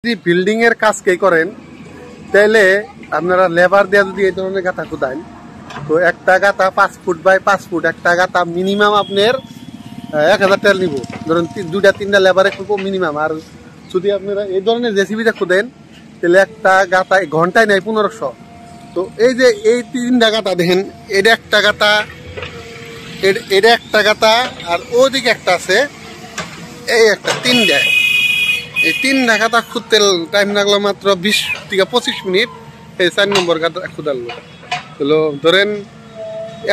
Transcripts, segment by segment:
যদি বিল্ডিং এর কাজ কে করেন তাহলে আপনারা লেবার দিয়ে যদি এই ধরনের গাঁথা খুদান তো একটা গাঁথা 5 ফুট বাই 5 ফুট একটা গাঁথা মিনিমাম আপনার 1000 টাকা নিব। ধরেন দুইটা তিনটা লেবারে খুব মিনিমাম। আর যদি আপনারা এই ধরনের জেসিবিটা খুদেন তাহলে একটা গাঁথা ঘন্টায় নেয় 1500। তো এই যে এই তিনটা গাঁথা দেখেন, এটা একটা গাঁথা, এটা একটা গাঁথা, আর ওদিকে একটা আছে, এই একটা তিনটা। এই তিনটা গাঁথা খুঁজতে টাইম লাগলো মাত্র 20 থেকে 25 মিনিট। এই 4 নম্বর গাঁথা খুদালো হলো ধরেন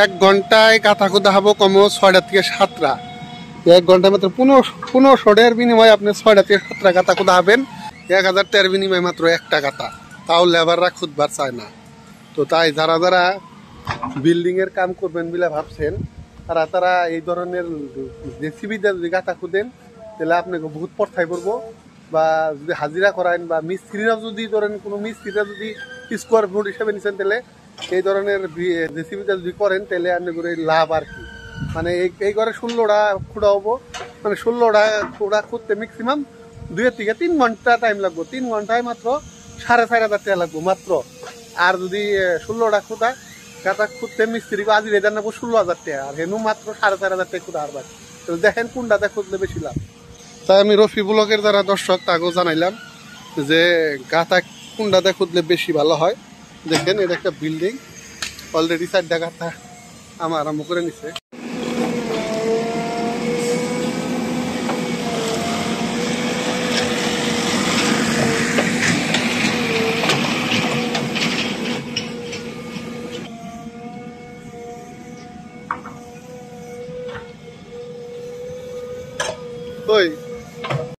1 ঘন্টায় গাঁথা খুদা হবো কমো 6টা থেকে 7টা। 1 ঘন্টা মাত্র 1500 টাকার বিনিময়ে আপনি 6টা থেকে 7টা গাঁথা খুদা হবেন। 1000 টাকার বিনিময়ে মাত্র একটা গাঁথা, তাও লেবাররা খুদবার চায় না। তো তাই যারা যারা বিল্ডিং এর কাম করবেন বলে ভাবছেন তারা এই ধরনের জেসিবি দিয়ে যদি গাঁথা খুদেন তাহলে আপনাকে বহুত পড়াই পড়বো। বা যদি হাজিরা করান বা মিস্ত্রিরা যদি ধরেন কোনো মিস্ত্রিরা যদি স্কোয়ার ফুট হিসেবে নিচ্ছেন তাহলে এই ধরনের জেসিবিটা যদি করেন তাহলে আপনি করে লাভ আর কি। মানে এই ঘরে 16টা খুঁড়া হবো, মানে 16টা খুঁড়া খুঁড়তে ম্যাক্সিমাম 2 থেকে 3 ঘন্টা টাইম লাগবো। 3 ঘন্টায় মাত্র 4500 টাকা লাগবো মাত্র। আর যদি 16টা খুঁড়া গাঁথা খুঁড়তে মিস্ত্রি আজি রেজার নেবো 16,000 টাকা, আর হেনু মাত্র 4500 টাকা খুঁড়া আর বাকি। দেখেন কোনটাতে খুঁজলে বেশি লাভ। তাই আমি রফি ব্লকের যারা দর্শক তাকেও জানাইলাম যে গাঁথা কোনটাতে খুঁজলে বেশি ভালো হয়। দেখেন এটা একটা বিল্ডিং, অলরেডি 4টা গাঁথা আমার আরম্ভ করে নিছে।